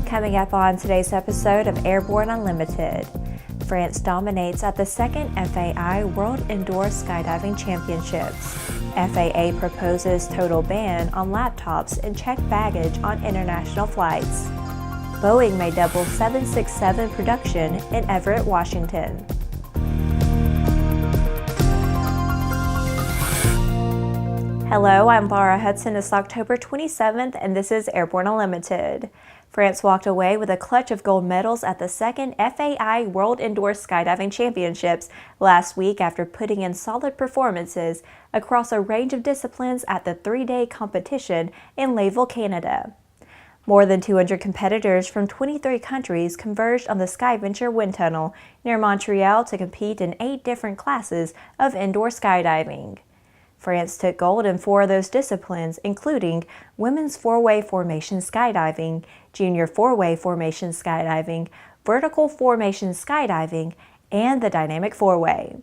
Coming up on today's episode of Airborne Unlimited, France dominates at the second FAI World Indoor Skydiving Championships. FAA proposes total ban on laptops and checked baggage on international flights. Boeing may double 767 production in Everett, Washington. Hello, I'm Laura Hudson. It's October 27th, and this is Airborne Unlimited. France walked away with a clutch of gold medals at the second FAI World Indoor Skydiving Championships last week after putting in solid performances across a range of disciplines at the three-day competition in Laval, Canada. More than 200 competitors from 23 countries converged on the SkyVenture wind tunnel near Montreal to compete in 8 different classes of indoor skydiving. France took gold in 4 of those disciplines, including women's 4-way formation skydiving, junior 4-way formation skydiving, vertical formation skydiving, and the dynamic 4-way.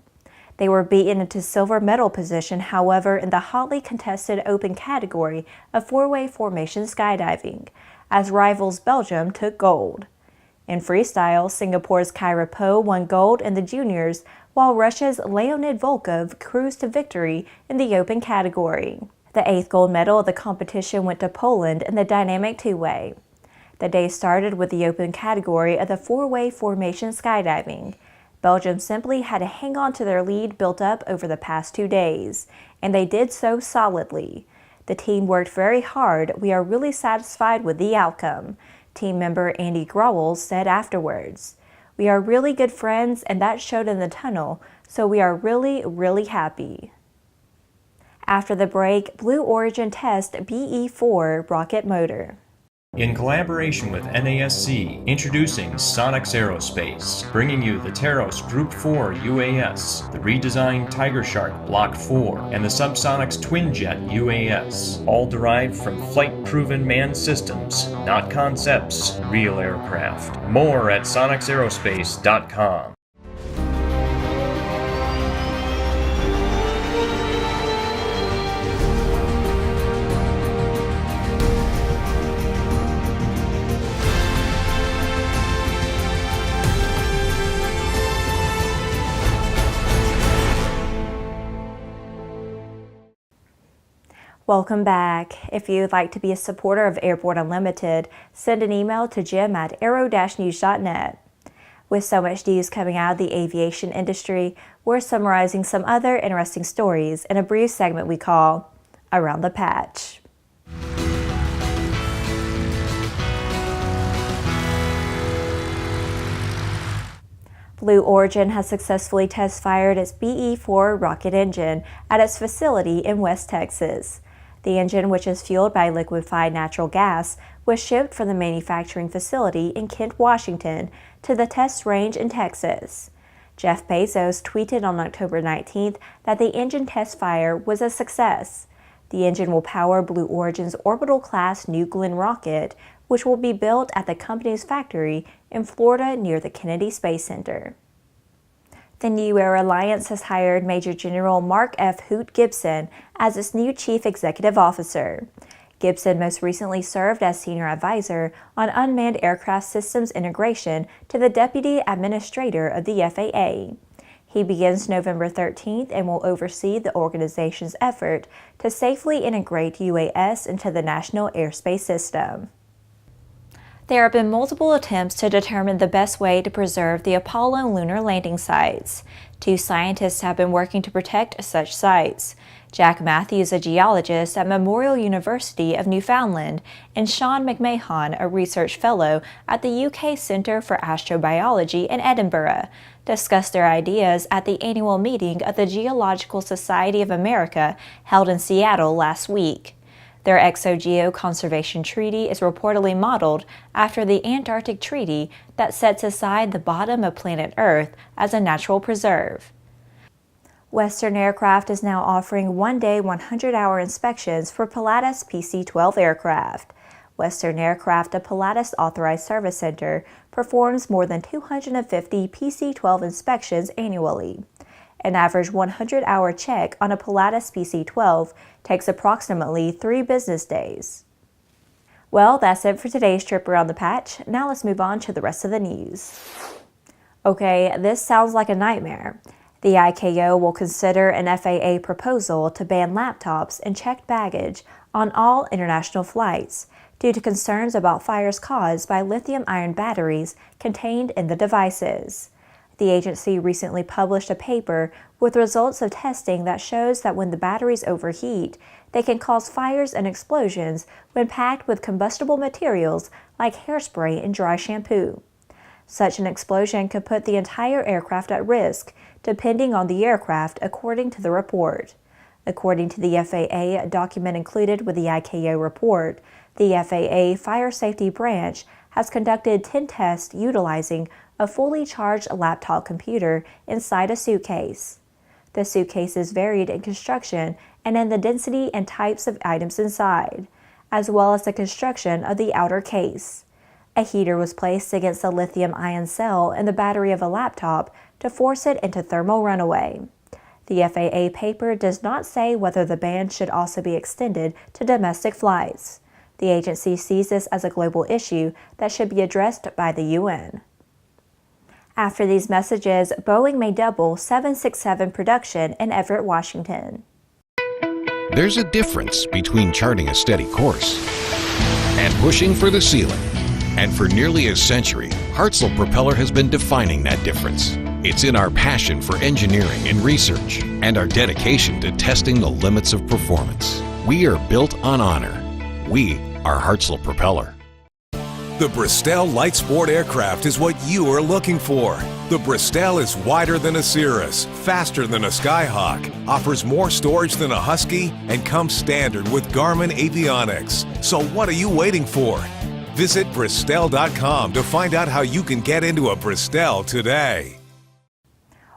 They were beaten into silver medal position, however, in the hotly contested open category of 4-way formation skydiving, as rivals Belgium took gold. In freestyle, Singapore's Kyra Po won gold in the juniors, while Russia's Leonid Volkov cruised to victory in the open category. The 8th gold medal of the competition went to Poland in the dynamic 2-way. The day started with the open category of the 4-way formation skydiving. Belgium simply had to hang on to their lead built up over the past 2 days, and they did so solidly. The team worked very hard. We are really satisfied with the outcome, team member Andy Growell said afterwards. We are really good friends, and that showed in the tunnel, so we are really happy. After the break, Blue Origin test BE-4 rocket motor. In collaboration with NASC, introducing Sonex Aerospace, bringing you the Taros Group 4 UAS, the redesigned Tiger Shark Block 4, and the Subsonics Twin Jet UAS, all derived from flight-proven manned systems, not concepts, real aircraft. More at sonexaerospace.com. Welcome back. If you'd like to be a supporter of Airborne Unlimited, send an email to jim@aero-news.net. With so much news coming out of the aviation industry, we're summarizing some other interesting stories in a brief segment we call Around the Patch. Blue Origin has successfully test-fired its BE-4 rocket engine at its facility in West Texas. The engine, which is fueled by liquefied natural gas, was shipped from the manufacturing facility in Kent, Washington, to the test range in Texas. Jeff Bezos tweeted on October 19th that the engine test fire was a success. The engine will power Blue Origin's orbital-class New Glenn rocket, which will be built at the company's factory in Florida near the Kennedy Space Center. The New Era Alliance has hired Major General Mark F. Hoot Gibson as its new Chief Executive Officer. Gibson most recently served as Senior Advisor on Unmanned Aircraft Systems Integration to the Deputy Administrator of the FAA. He begins November 13th and will oversee the organization's effort to safely integrate UAS into the National Airspace System. There have been multiple attempts to determine the best way to preserve the Apollo lunar landing sites. 2 scientists have been working to protect such sites. Jack Matthews, a geologist at Memorial University of Newfoundland, and Sean McMahon, a research fellow at the UK Centre for Astrobiology in Edinburgh, discussed their ideas at the annual meeting of the Geological Society of America held in Seattle last week. Their ExoGeo Conservation Treaty is reportedly modeled after the Antarctic Treaty that sets aside the bottom of planet Earth as a natural preserve. Western Aircraft is now offering one-day 100-hour inspections for Pilatus PC-12 aircraft. Western Aircraft, a Pilatus Authorized Service Center, performs more than 250 PC-12 inspections annually. An average 100-hour check on a Pilatus PC-12 takes approximately 3 business days. Well, that's it for today's trip around the patch. Now let's move on to the rest of the news. Okay, this sounds like a nightmare. The ICAO will consider an FAA proposal to ban laptops and checked baggage on all international flights due to concerns about fires caused by lithium-ion batteries contained in the devices. The agency recently published a paper with results of testing that shows that when the batteries overheat, they can cause fires and explosions when packed with combustible materials like hairspray and dry shampoo. Such an explosion could put the entire aircraft at risk, depending on the aircraft, according to the report. According to the FAA document included with the ICAO report, the FAA Fire Safety Branch has conducted 10 tests utilizing a fully charged laptop computer inside a suitcase. The suitcases varied in construction and in the density and types of items inside, as well as the construction of the outer case. A heater was placed against the lithium-ion cell in the battery of a laptop to force it into thermal runaway. The FAA paper does not say whether the ban should also be extended to domestic flights. The agency sees this as a global issue that should be addressed by the UN. After these messages, Boeing may double 767 production in Everett, Washington. There's a difference between charting a steady course and pushing for the ceiling. And for nearly a century, Hartzell Propeller has been defining that difference. It's in our passion for engineering and research and our dedication to testing the limits of performance. We are built on honor. We are Hartzell Propeller. The Bristol Light Sport aircraft is what you are looking for. The Bristol is wider than a Cirrus, faster than a Skyhawk, offers more storage than a Husky, and comes standard with Garmin avionics. So what are you waiting for? Visit Bristol.com to find out how you can get into a Bristol today.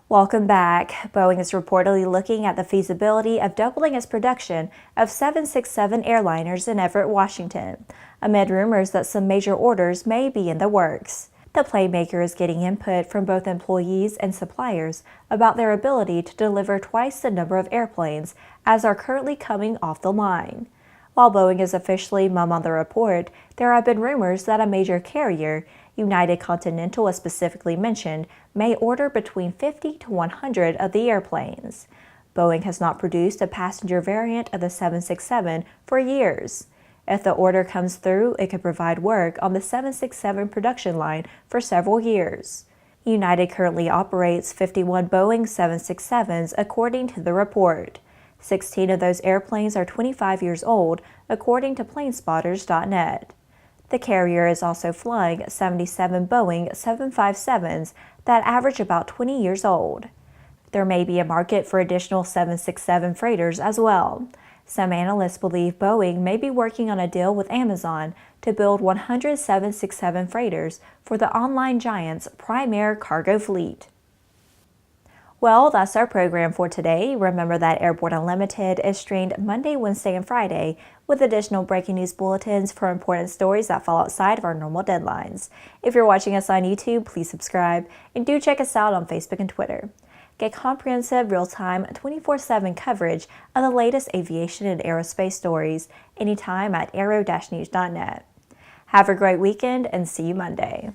Welcome back. Boeing is reportedly looking at the feasibility of doubling its production of 767 airliners in Everett, Washington, amid rumors that some major orders may be in the works. The planemaker is getting input from both employees and suppliers about their ability to deliver twice the number of airplanes as are currently coming off the line. While Boeing is officially mum on the report, there have been rumors that a major carrier, United Continental is specifically mentioned, may order between 50 to 100 of the airplanes. Boeing has not produced a passenger variant of the 767 for years. If the order comes through, it could provide work on the 767 production line for several years. United currently operates 51 Boeing 767s according to the report. 16 of those airplanes are 25 years old, according to planespotters.net. The carrier is also flying 77 Boeing 757s that average about 20 years old. There may be a market for additional 767 freighters as well. Some analysts believe Boeing may be working on a deal with Amazon to build 100 767 freighters for the online giant's primary cargo fleet. Well, that's our program for today. Remember that Airborne Unlimited is streamed Monday, Wednesday, and Friday with additional breaking news bulletins for important stories that fall outside of our normal deadlines. If you're watching us on YouTube, please subscribe and do check us out on Facebook and Twitter. Get comprehensive, real-time, 24/7 coverage of the latest aviation and aerospace stories anytime at aero-news.net. Have a great weekend and see you Monday.